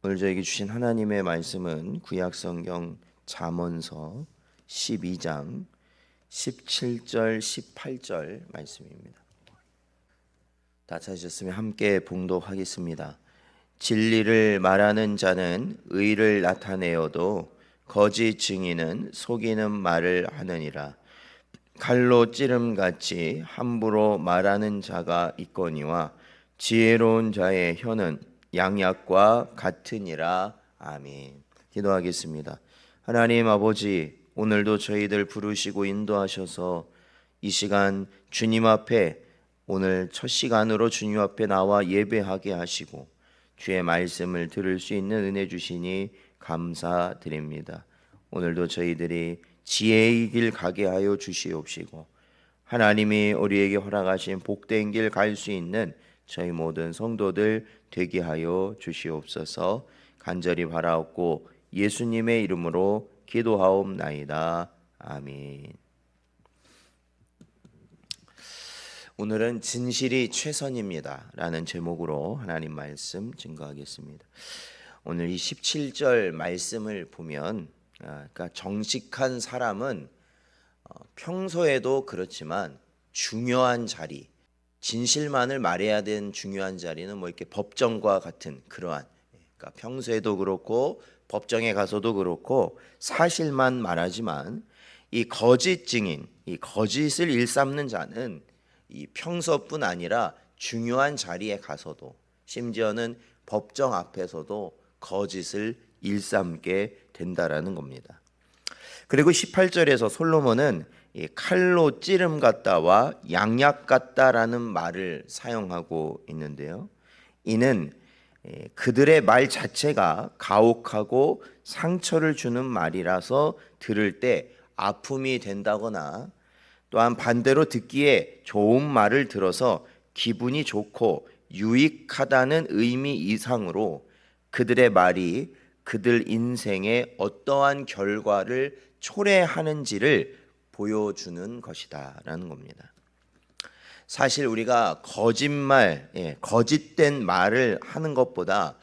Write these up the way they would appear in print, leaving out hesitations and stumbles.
오늘 저에게 주신 하나님의 말씀은 구약성경 잠언서 12장 17절 18절 말씀입니다. 다 찾으셨으면 함께 봉독하겠습니다. 진리를 말하는 자는 의를 나타내어도 거짓 증인은 속이는 말을 하느니라. 칼로 찌름같이 함부로 말하는 자가 있거니와 지혜로운 자의 혀는 양약과 같으니라. 아멘. 기도하겠습니다. 하나님 아버지, 오늘도 저희들 부르시고 인도하셔서 이 시간 주님 앞에, 오늘 첫 시간으로 주님 앞에 나와 예배하게 하시고 주의 말씀을 들을 수 있는 은혜 주시니 감사드립니다. 오늘도 저희들이 지혜의 길 가게 하여 주시옵시고 하나님이 우리에게 허락하신 복된 길 갈 수 있는 저희 모든 성도들 되게 하여 주시옵소서. 간절히 바라옵고 예수님의 이름으로 기도하옵나이다. 아멘. 오늘은 진실이 최선입니다 라는 제목으로 하나님 말씀 증거하겠습니다. 오늘 이 17절 말씀을 보면 그러니까 정직한 사람은 평소에도 그렇지만 중요한 자리, 진실만을 말해야 되는 중요한 자리는 뭐 이렇게 법정과 같은 그러한, 그러니까 평소에도 그렇고 법정에 가서도 그렇고 사실만 말하지만 이 거짓 증인, 이 거짓을 일삼는 자는 이 평소뿐 아니라 중요한 자리에 가서도, 심지어는 법정 앞에서도 거짓을 일삼게 된다라는 겁니다. 그리고 18절에서 솔로몬은 칼로 찌름 같다와 양약 같다라는 말을 사용하고 있는데요. 이는 그들의 말 자체가 가혹하고 상처를 주는 말이라서 들을 때 아픔이 된다거나, 또한 반대로 듣기에 좋은 말을 들어서 기분이 좋고 유익하다는 의미 이상으로 그들의 말이 그들 인생에 어떠한 결과를 초래하는지를 보여주는 것이다 라는 겁니다. 사실 우리가 거짓말, 거짓된 말을 하는 것보다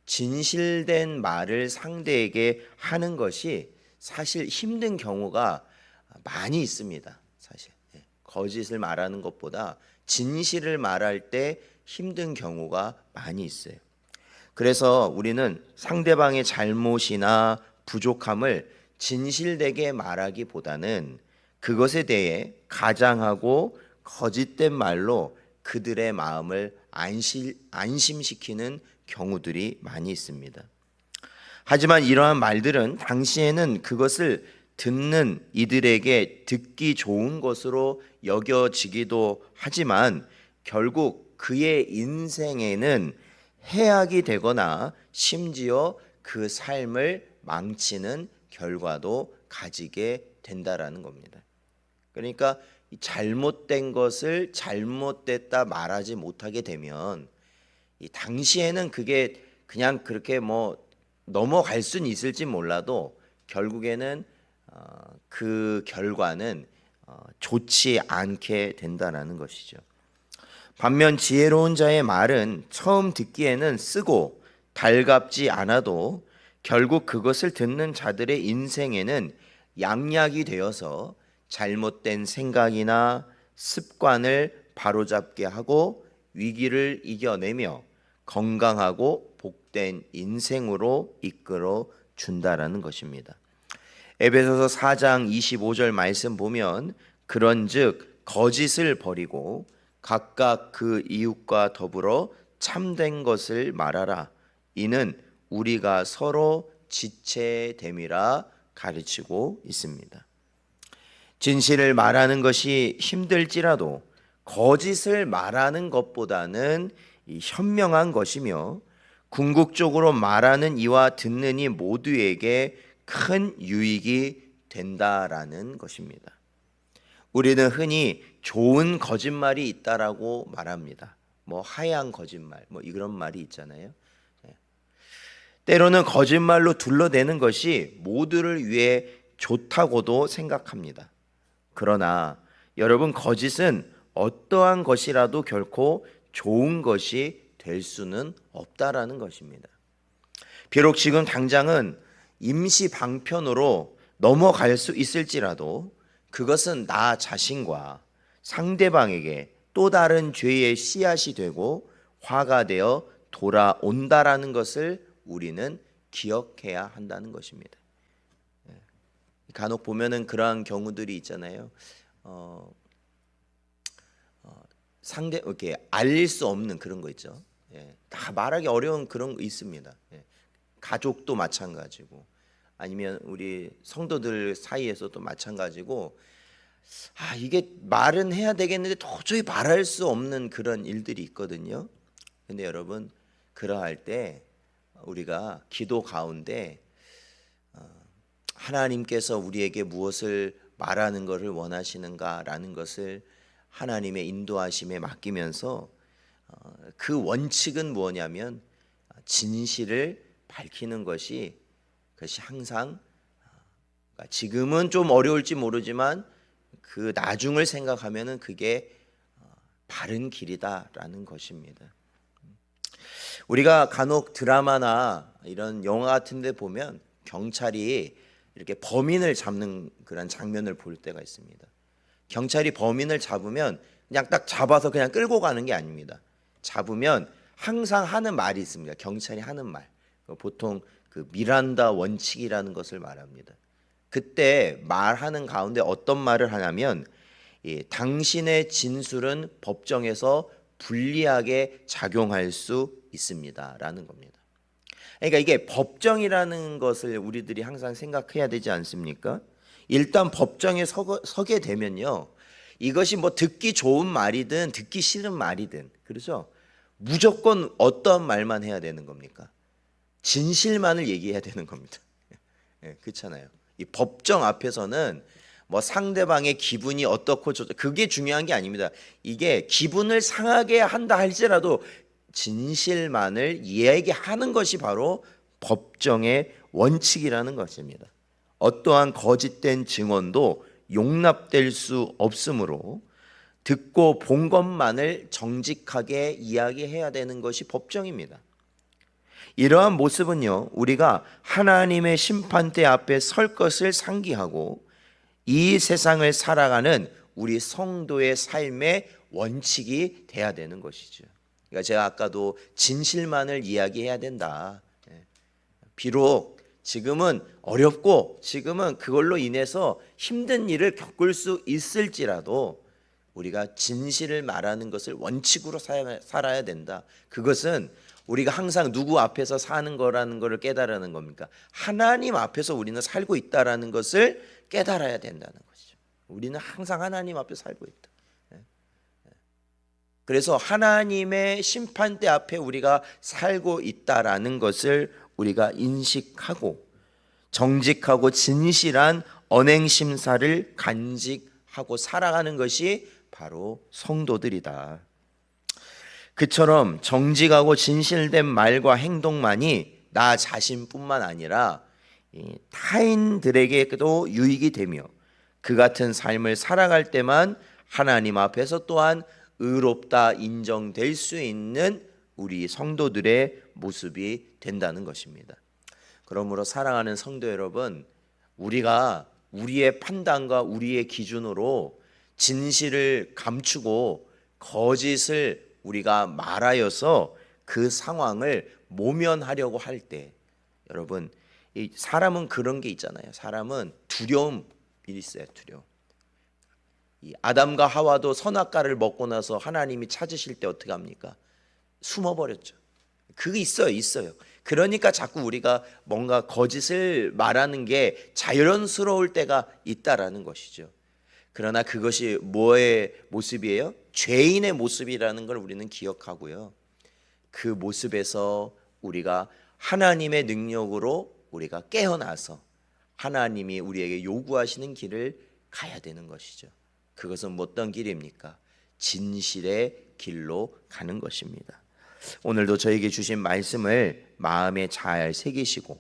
진실된 말을 상대에게 하는 것이 사실 힘든 경우가 많이 있습니다. 사실 거짓을 말하는 것보다 진실을 말할 때 힘든 경우가 많이 있어요. 그래서 우리는 상대방의 잘못이나 부족함을 진실되게 말하기보다는 그것에 대해 가장하고 거짓된 말로 그들의 마음을 안심시키는 경우들이 많이 있습니다. 하지만 이러한 말들은 당시에는 그것을 듣는 이들에게 듣기 좋은 것으로 여겨지기도 하지만 결국 그의 인생에는 해악이 되거나 심지어 그 삶을 망치는 결과도 가지게 된다라는 겁니다. 그러니까 잘못된 것을 잘못됐다 말하지 못하게 되면 이 당시에는 그게 그냥 그렇게 뭐 넘어갈 수는 있을지 몰라도 결국에는 그 결과는 좋지 않게 된다라는 것이죠. 반면 지혜로운 자의 말은 처음 듣기에는 쓰고 달갑지 않아도 결국 그것을 듣는 자들의 인생에는 양약이 되어서 잘못된 생각이나 습관을 바로잡게 하고 위기를 이겨내며 건강하고 복된 인생으로 이끌어 준다라는 것입니다. 에베소서 4장 25절 말씀 보면 그런즉 거짓을 버리고 각각 그 이웃과 더불어 참된 것을 말하라. 이는 우리가 서로 지체됨이라 가르치고 있습니다. 진실을 말하는 것이 힘들지라도 거짓을 말하는 것보다는 현명한 것이며 궁극적으로 말하는 이와 듣는 이 모두에게 큰 유익이 된다라는 것입니다. 우리는 흔히 좋은 거짓말이 있다라고 말합니다. 뭐 하얀 거짓말, 뭐 이런 말이 있잖아요. 때로는 거짓말로 둘러대는 것이 모두를 위해 좋다고도 생각합니다. 그러나 여러분, 거짓은 어떠한 것이라도 결코 좋은 것이 될 수는 없다라는 것입니다. 비록 지금 당장은 임시 방편으로 넘어갈 수 있을지라도 그것은 나 자신과 상대방에게 또 다른 죄의 씨앗이 되고 화가 되어 돌아온다라는 것을 우리는 기억해야 한다는 것입니다. 간혹 보면은 그러한 경우들이 있잖아요. 상대 이렇게 알릴 수 없는 그런 거 있죠. 다 말하기 어려운 그런 거 있습니다. 가족도 마찬가지고 아니면 우리 성도들 사이에서도 마찬가지고 이게 말은 해야 되겠는데 도저히 말할 수 없는 그런 일들이 있거든요. 근데 여러분 그러할 때 우리가 기도 가운데 하나님께서 우리에게 무엇을 말하는 것을 원하시는가라는 것을 하나님의 인도하심에 맡기면서 그 원칙은 뭐냐면 진실을 밝히는 것이 그것이 항상 지금은 좀 어려울지 모르지만 그 나중을 생각하면은 그게 바른 길이다라는 것입니다. 우리가 간혹 드라마나 이런 영화 같은 데 보면 경찰이 이렇게 범인을 잡는 그런 장면을 볼 때가 있습니다. 경찰이 범인을 잡으면 그냥 딱 잡아서 그냥 끌고 가는 게 아닙니다. 잡으면 항상 하는 말이 있습니다. 경찰이 하는 말. 보통 그 미란다 원칙이라는 것을 말합니다. 그때 말하는 가운데 어떤 말을 하냐면 당신의 진술은 법정에서 불리하게 작용할 수 있습니다라는 겁니다. 그러니까 이게 법정이라는 것을 우리들이 항상 생각해야 되지 않습니까? 일단 법정에 서게 되면요, 이것이 뭐 듣기 좋은 말이든 듣기 싫은 말이든 그렇죠? 무조건 어떤 말만 해야 되는 겁니까? 진실만을 얘기해야 되는 겁니다. 그렇잖아요. 이 법정 앞에서는 뭐 상대방의 기분이 어떻고 그게 중요한 게 아닙니다. 이게 기분을 상하게 한다 할지라도 진실만을 얘기하는 것이 바로 법정의 원칙이라는 것입니다. 어떠한 거짓된 증언도 용납될 수 없으므로 듣고 본 것만을 정직하게 이야기해야 되는 것이 법정입니다. 이러한 모습은요, 우리가 하나님의 심판대 앞에 설 것을 상기하고 이 세상을 살아가는 우리 성도의 삶의 원칙이 돼야 되는 것이죠. 그러니까 제가 아까도 진실만을 이야기해야 된다. 비록 지금은 어렵고 지금은 그걸로 인해서 힘든 일을 겪을 수 있을지라도 우리가 진실을 말하는 것을 원칙으로 살아야 된다. 그것은 우리가 항상 누구 앞에서 사는 거라는 것을 깨달으는 겁니까? 하나님 앞에서 우리는 살고 있다라는 것을 깨달아야 된다는 것이죠. 우리는 항상 하나님 앞에 살고 있다. 그래서 하나님의 심판대 앞에 우리가 살고 있다라는 것을 우리가 인식하고 정직하고 진실한 언행심사를 간직하고 살아가는 것이 바로 성도들이다. 그처럼 정직하고 진실된 말과 행동만이 나 자신뿐만 아니라 타인들에게도 유익이 되며 그 같은 삶을 살아갈 때만 하나님 앞에서 또한 의롭다 인정될 수 있는 우리 성도들의 모습이 된다는 것입니다. 그러므로 사랑하는 성도 여러분, 우리가 우리의 판단과 우리의 기준으로 진실을 감추고 거짓을 우리가 말하여서 그 상황을 모면하려고 할 때, 여러분, 이 사람은 그런 게 있잖아요. 사람은 두려움이 있어요. 두려움. 이 아담과 하와도 선악과를 먹고 나서 하나님이 찾으실 때 어떻게 합니까? 숨어버렸죠. 그게 있어요. 그러니까 자꾸 우리가 뭔가 거짓을 말하는 게 자연스러울 때가 있다라는 것이죠. 그러나 그것이 뭐의 모습이에요? 죄인의 모습이라는 걸 우리는 기억하고요. 그 모습에서 우리가 하나님의 능력으로 우리가 깨어나서 하나님이 우리에게 요구하시는 길을 가야 되는 것이죠. 그것은 어떤 길입니까? 진실의 길로 가는 것입니다. 오늘도 저에게 주신 말씀을 마음에 잘 새기시고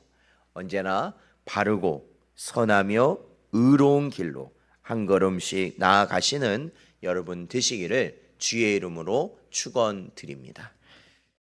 언제나 바르고 선하며 의로운 길로 한 걸음씩 나아가시는 여러분 되시기를 주의 이름으로 축원드립니다.